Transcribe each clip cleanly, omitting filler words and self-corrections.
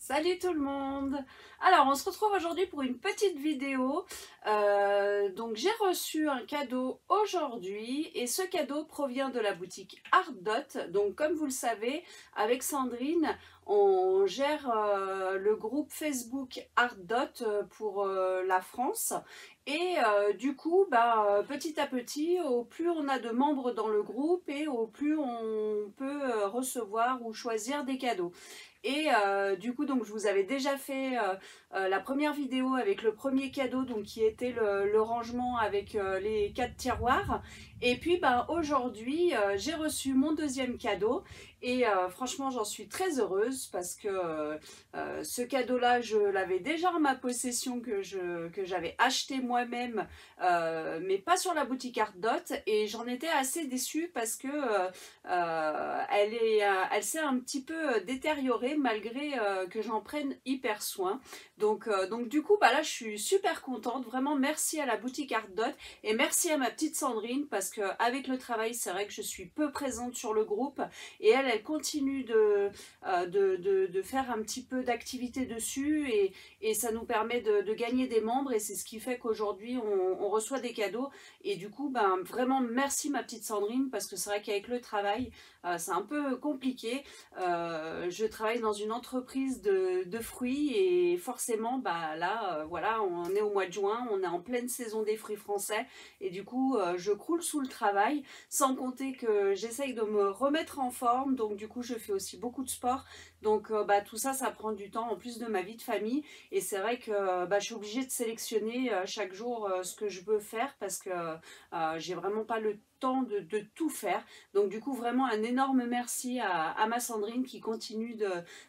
Salut tout le monde! Alors on se retrouve aujourd'hui pour une petite vidéo. Donc j'ai reçu un cadeau aujourd'hui et ce cadeau provient de la boutique Ardot. Donc comme vous le savez, avec Sandrine, on gère le groupe Facebook Ardot pour la France. Et du coup, petit à petit, au plus on a de membres dans le groupe et au plus on peut recevoir ou choisir des cadeaux. Et du coup, donc, je vous avais déjà fait la première vidéo avec le premier cadeau, donc qui était le rangement avec les 4 tiroirs. Et puis aujourd'hui, j'ai reçu mon deuxième cadeau et franchement, j'en suis très heureuse parce que ce cadeau-là, je l'avais déjà en ma possession, que j'avais acheté moi-même, mais pas sur la boutique Ardot, et j'en étais assez déçue parce que elle s'est un petit peu détériorée malgré que j'en prenne hyper soin. Donc du coup, là, je suis super contente. Vraiment, merci à la boutique Ardot et merci à ma petite Sandrine parce qu'avec le travail, c'est vrai que je suis peu présente sur le groupe et elle continue de faire un petit peu d'activité dessus et ça nous permet de gagner des membres et c'est ce qui fait qu'aujourd'hui, on reçoit des cadeaux. Et du coup, vraiment merci ma petite Sandrine parce que c'est vrai qu'avec le travail, c'est un peu compliqué. Je travaille dans une entreprise de fruits et forcément, là, voilà, on est au mois de juin, on est en pleine saison des fruits français et du coup, je croule sous le travail, sans compter que j'essaye de me remettre en forme, donc du coup, je fais aussi beaucoup de sport. Donc tout ça, ça prend du temps en plus de ma vie de famille et c'est vrai que je suis obligée de sélectionner chaque jour ce que je veux faire parce que j'ai vraiment pas le temps de tout faire. Donc du coup, vraiment un énorme merci à ma Sandrine qui continue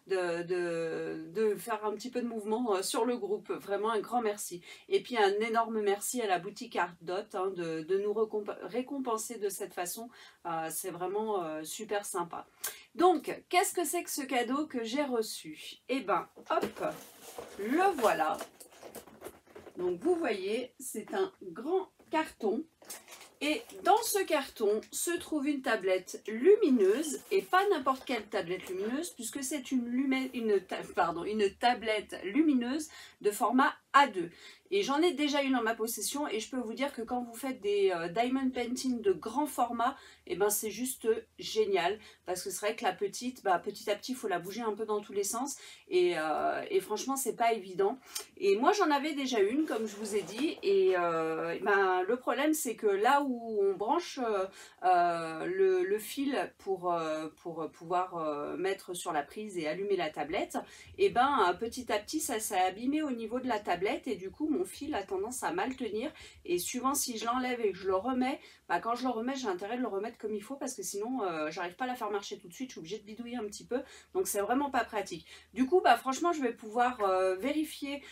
de faire un petit peu de mouvement sur le groupe. Vraiment un grand merci. Et puis un énorme merci à la boutique Ardot de nous récompenser de cette façon. C'est vraiment super sympa. Donc, qu'est-ce que c'est que ce cadeau que j'ai reçu? Eh ben, hop, le voilà. Donc vous voyez, c'est un grand carton. Et dans ce carton se trouve une tablette lumineuse, et pas n'importe quelle tablette lumineuse, puisque c'est une tablette lumineuse de format A2. Et j'en ai déjà une en ma possession, et je peux vous dire que quand vous faites des diamond painting de grand format, et c'est juste génial, parce que c'est vrai que la petite, petit à petit, il faut la bouger un peu dans tous les sens, et franchement, c'est pas évident. Et moi, j'en avais déjà une, comme je vous ai dit, et le problème, c'est que là où on branche le fil pour pouvoir mettre sur la prise et allumer la tablette, et petit à petit, ça s'est abîmé au niveau de la tablette, et du coup, mon fil a tendance à mal tenir, et suivant si je l'enlève et que je le remets, quand je le remets, j'ai intérêt de le remettre comme il faut, parce que sinon, j'arrive pas à la faire marcher tout de suite, je suis obligée de bidouiller un petit peu, donc c'est vraiment pas pratique. Du coup, franchement, je vais pouvoir vérifier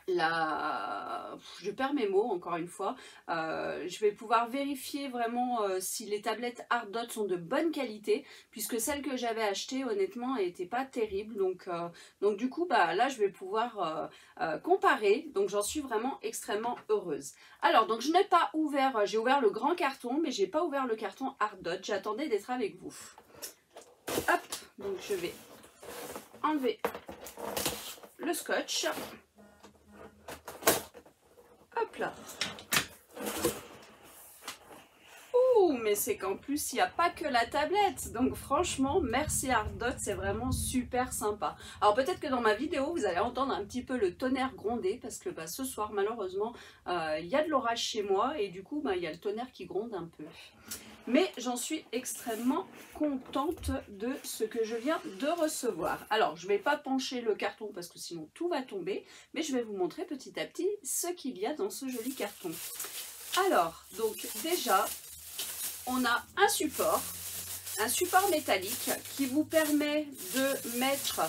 je perds mes mots encore une fois. Je vais pouvoir vérifier vraiment si les tablettes Ardot sont de bonne qualité, puisque celles que j'avais achetées honnêtement n'étaient pas terribles. Donc du coup là je vais pouvoir comparer. Donc j'en suis vraiment extrêmement heureuse. Alors donc je n'ai pas ouvert, j'ai ouvert le grand carton, mais j'ai pas ouvert le carton Ardot. J'attendais d'être avec vous. Hop, donc je vais enlever le scotch. Hop là. Ouh, mais c'est qu'en plus, il n'y a pas que la tablette. Donc franchement, merci Ardot, c'est vraiment super sympa. Alors peut-être que dans ma vidéo, vous allez entendre un petit peu le tonnerre gronder, parce que ce soir, malheureusement, il y a de l'orage chez moi, et du coup, il y a le tonnerre qui gronde un peu. Mais j'en suis extrêmement contente de ce que je viens de recevoir. Alors, je ne vais pas pencher le carton parce que sinon tout va tomber, mais je vais vous montrer petit à petit ce qu'il y a dans ce joli carton. Alors, donc déjà, on a un support métallique qui vous permet de mettre,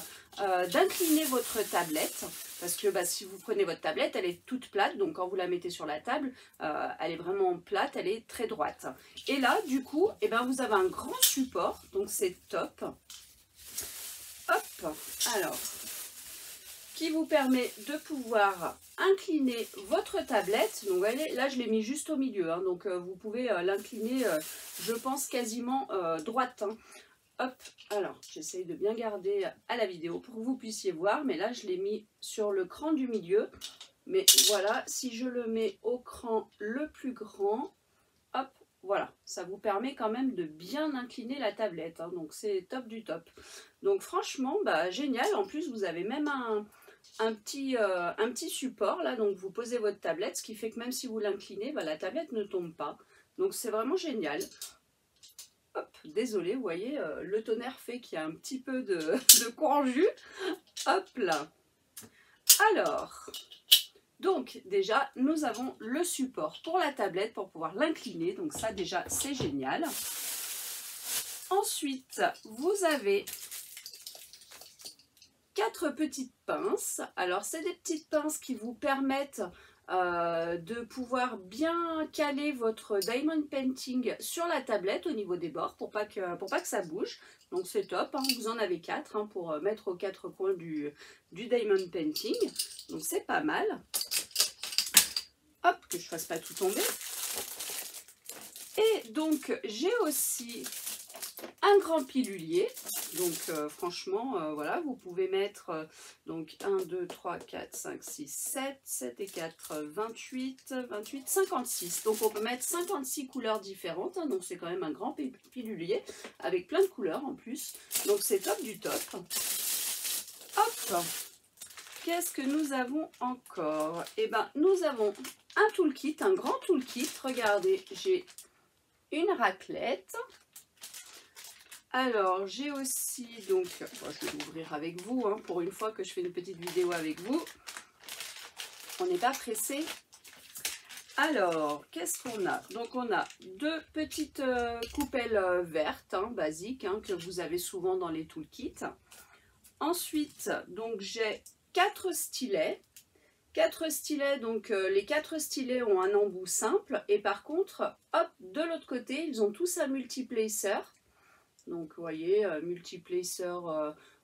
d'incliner votre tablette. Parce que si vous prenez votre tablette, elle est toute plate, donc quand vous la mettez sur la table, elle est vraiment plate, elle est très droite. Et là, du coup, vous avez un grand support, donc c'est top. Hop, alors, qui vous permet de pouvoir incliner votre tablette. Donc là, je l'ai mis juste au milieu, donc vous pouvez l'incliner, je pense, quasiment droite. Hop, alors j'essaye de bien garder à la vidéo pour que vous puissiez voir, mais là je l'ai mis sur le cran du milieu. Mais voilà, si je le mets au cran le plus grand, hop, voilà, ça vous permet quand même de bien incliner la tablette, hein, donc c'est top du top. Donc franchement, bah, génial, en plus vous avez même un petit support là, donc vous posez votre tablette, ce qui fait que même si vous l'inclinez, bah, la tablette ne tombe pas. Donc c'est vraiment génial. Hop, désolé, vous voyez, le tonnerre fait qu'il y a un petit peu de courant en jus. Hop là. Alors, donc déjà, nous avons le support pour la tablette pour pouvoir l'incliner. Donc ça déjà, c'est génial. Ensuite, vous avez 4 petites pinces. Alors, c'est des petites pinces qui vous permettent de pouvoir bien caler votre diamond painting sur la tablette au niveau des bords pour pas que ça bouge. Donc c'est top, hein. Vous en avez 4 hein, pour mettre aux 4 coins du diamond painting. Donc c'est pas mal. Hop, que je fasse pas tout tomber. Et donc j'ai aussi un grand pilulier. Donc franchement, voilà, vous pouvez mettre donc 1, 2, 3, 4, 5, 6, 7, 7 et 4, 28, 28, 56. Donc on peut mettre 56 couleurs différentes, hein, donc c'est quand même un grand pilulier avec plein de couleurs en plus. Donc c'est top du top. Hop, qu'est-ce que nous avons encore? Eh bien, nous avons un toolkit, un grand toolkit. Regardez, j'ai une raclette. Alors, j'ai aussi, donc, bon, je vais l'ouvrir avec vous, hein, pour une fois que je fais une petite vidéo avec vous. On n'est pas pressé. Alors, qu'est-ce qu'on a? Donc, on a 2 petites coupelles vertes, hein, basiques, hein, que vous avez souvent dans les toolkits. Ensuite, donc, j'ai 4 stylets. 4 stylets, donc les 4 stylets ont un embout simple. Et par contre, hop, de l'autre côté, ils ont tous un multiplacer. Donc, vous voyez, multiplacer,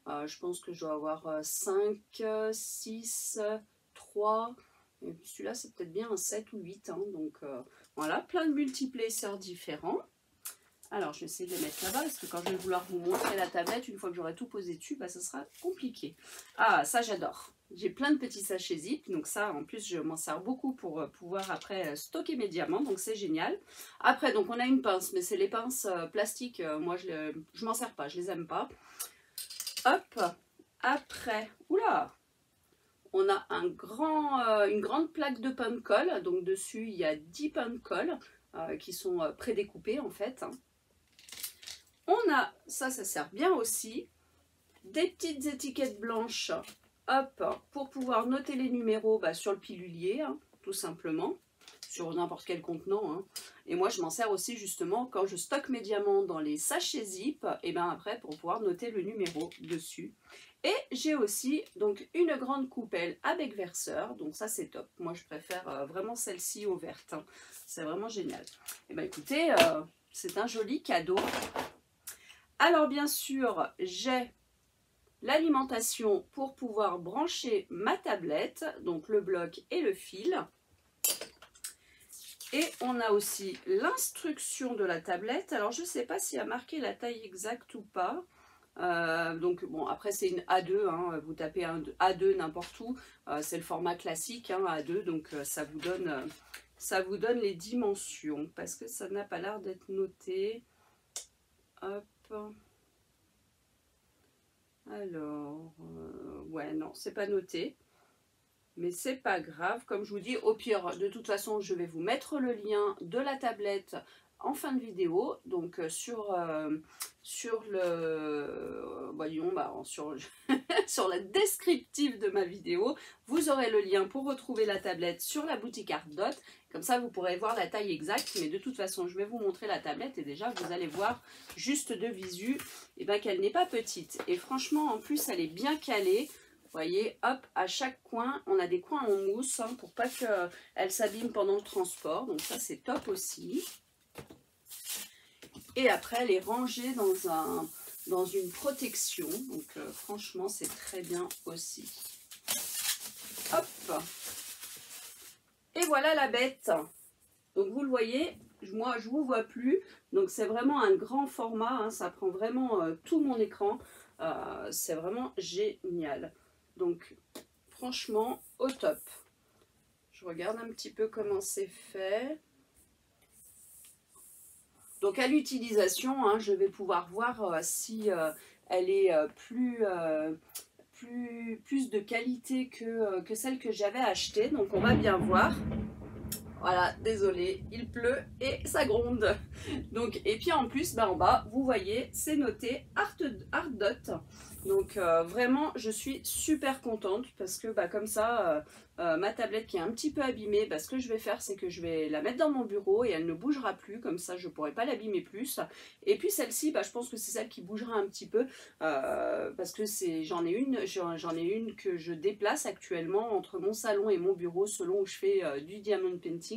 je pense que je dois avoir 5, 6, 3. Celui-là, c'est peut-être bien un 7 ou 8. Hein, donc, voilà, plein de multiplacers différents. Alors, je vais essayer de les mettre là-bas, parce que quand je vais vouloir vous montrer la tablette, une fois que j'aurai tout posé dessus, bah, ça sera compliqué. Ah, ça, j'adore. J'ai plein de petits sachets zip, donc ça, en plus, je m'en sers beaucoup pour pouvoir après stocker mes diamants, donc c'est génial. Après, donc on a une pince, mais c'est les pinces plastiques, moi, je m'en sers pas, je les aime pas. Hop, après, oula, on a une grande plaque de pain de colle, donc dessus, il y a 10 pains de colle qui sont prédécoupés, en fait. On a, ça sert bien aussi, des petites étiquettes blanches, hop, pour pouvoir noter les numéros sur le pilulier, hein, tout simplement, sur n'importe quel contenant. Hein. Et moi, je m'en sers aussi justement quand je stocke mes diamants dans les sachets zip, et bien après pour pouvoir noter le numéro dessus. Et j'ai aussi donc une grande coupelle avec verseur, donc ça c'est top. Moi, je préfère vraiment celle-ci aux vertes. Hein. C'est vraiment génial. Et bien écoutez, c'est un joli cadeau. Alors bien sûr, j'ai l'alimentation pour pouvoir brancher ma tablette, donc le bloc et le fil. Et on a aussi l'instruction de la tablette. Alors je ne sais pas s'il y a marqué la taille exacte ou pas. Donc bon, après c'est une A2, hein, vous tapez un A2 n'importe où. C'est le format classique, hein, A2, donc ça vous donne les dimensions. Parce que ça n'a pas l'air d'être noté. Hop. Alors, ouais, non, c'est pas noté. Mais c'est pas grave. Comme je vous dis, au pire, de toute façon, je vais vous mettre le lien de la tablette en fin de vidéo. Donc, sur le... voyons, sur la descriptive de ma vidéo, vous aurez le lien pour retrouver la tablette sur la boutique Art Dot. Comme ça, vous pourrez voir la taille exacte. Mais de toute façon, je vais vous montrer la tablette. Et déjà, vous allez voir juste de visu qu'elle n'est pas petite. Et franchement, en plus, elle est bien calée. Vous voyez, hop, à chaque coin, on a des coins en mousse hein, pour pas qu'elle s'abîme pendant le transport. Donc ça, c'est top aussi. Et après, elle est rangée dans une protection. Donc franchement, c'est très bien aussi. Hop. Et voilà la bête. Donc vous le voyez, moi je vous vois plus, donc c'est vraiment un grand format, hein, ça prend vraiment tout mon écran, c'est vraiment génial. Donc franchement au top. Je regarde un petit peu comment c'est fait. Donc à l'utilisation, hein, je vais pouvoir voir si elle est plus de qualité que celle que j'avais achetée. Donc on va bien voir. Voilà, désolé, il pleut et ça gronde. Donc, et puis en plus, bah, en bas, vous voyez, c'est noté Art Dot. Donc vraiment, je suis super contente parce que bah, comme ça, ma tablette qui est un petit peu abîmée, bah, ce que je vais faire, c'est que je vais la mettre dans mon bureau et elle ne bougera plus. Comme ça, je ne pourrai pas l'abîmer plus. Et puis celle-ci, bah, je pense que c'est celle qui bougera un petit peu parce que j'en ai une que je déplace actuellement entre mon salon et mon bureau selon où je fais du diamond painting.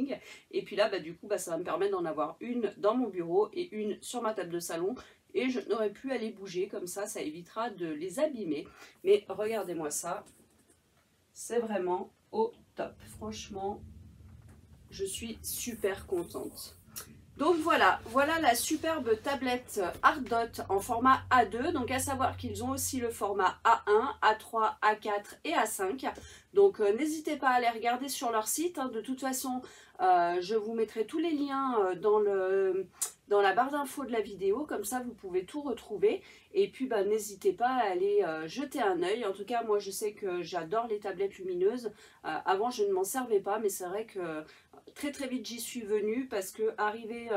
Et puis là, bah, du coup, bah, ça va me permettre d'en avoir une dans mon bureau et une sur ma table de salon. Et je n'aurai plus à les bouger, comme ça évitera de les abîmer. Mais regardez-moi ça, c'est vraiment au top. Franchement, je suis super contente. Donc voilà la superbe tablette Ardot en format A2. Donc à savoir qu'ils ont aussi le format A1, A3, A4 et A5. Donc n'hésitez pas à aller regarder sur leur site. Hein. De toute façon, je vous mettrai tous les liens dans la barre d'infos de la vidéo. Comme ça, vous pouvez tout retrouver. Et puis bah, n'hésitez pas à aller jeter un œil. En tout cas, moi je sais que j'adore les tablettes lumineuses. Avant, je ne m'en servais pas, mais c'est vrai que très vite j'y suis venue parce que arrivé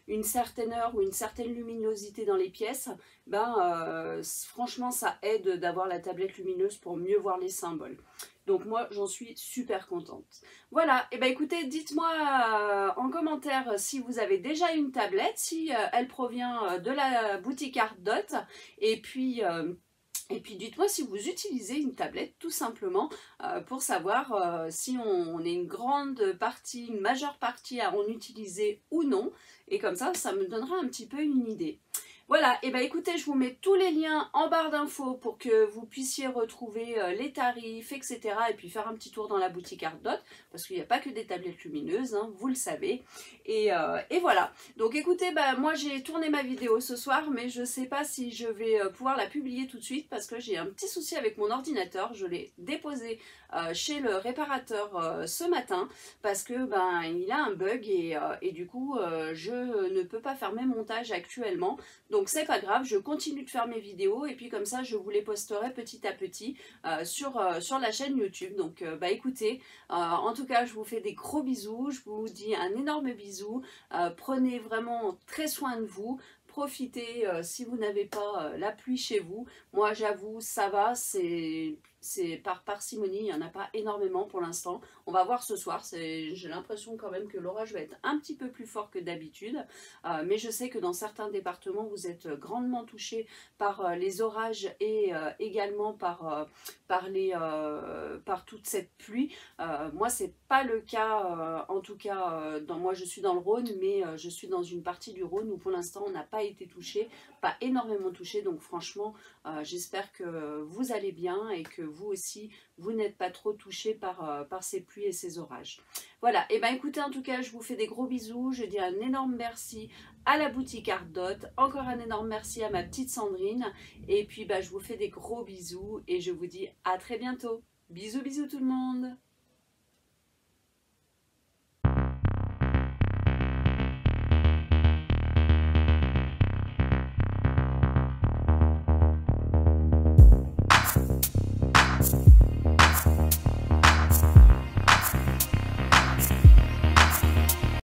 une certaine heure ou une certaine luminosité dans les pièces, ben franchement ça aide d'avoir la tablette lumineuse pour mieux voir les symboles. Donc moi j'en suis super contente. Voilà, et ben écoutez, dites-moi en commentaire si vous avez déjà une tablette, si elle provient de la boutique Art Dot, et puis dites-moi si vous utilisez une tablette tout simplement pour savoir si on est une grande partie, une majeure partie à en utiliser ou non. Et comme ça me donnera un petit peu une idée. Voilà, et bien écoutez, je vous mets tous les liens en barre d'infos pour que vous puissiez retrouver les tarifs, etc. Et puis faire un petit tour dans la boutique Art Dot, parce qu'il n'y a pas que des tablettes lumineuses, hein, vous le savez. Et voilà, donc écoutez, moi j'ai tourné ma vidéo ce soir, mais je ne sais pas si je vais pouvoir la publier tout de suite, parce que j'ai un petit souci avec mon ordinateur. Je l'ai déposé chez le réparateur ce matin, parce que il a un bug, et du coup je ne peux pas faire mes montages actuellement. Donc c'est pas grave, je continue de faire mes vidéos et puis comme ça je vous les posterai petit à petit sur la chaîne YouTube. Donc écoutez, en tout cas je vous fais des gros bisous, je vous dis un énorme bisou, prenez vraiment très soin de vous. Profitez si vous n'avez pas la pluie chez vous. Moi j'avoue ça va, c'est par parcimonie, il n'y en a pas énormément pour l'instant. On va voir ce soir, j'ai l'impression quand même que l'orage va être un petit peu plus fort que d'habitude. Mais je sais que dans certains départements, vous êtes grandement touchés par les orages et également par toute cette pluie. Moi, c'est pas le cas, en tout cas, moi je suis dans le Rhône, mais je suis dans une partie du Rhône où pour l'instant on n'a pas été touché, pas énormément touché. Donc franchement, j'espère que vous allez bien et que vous aussi, vous n'êtes pas trop touchés par ces pluies et ces orages. Voilà, et écoutez, en tout cas, je vous fais des gros bisous. Je dis un énorme merci à la boutique Art Dot. Encore un énorme merci à ma petite Sandrine. Et puis, je vous fais des gros bisous et je vous dis à très bientôt. Bisous, bisous tout le monde.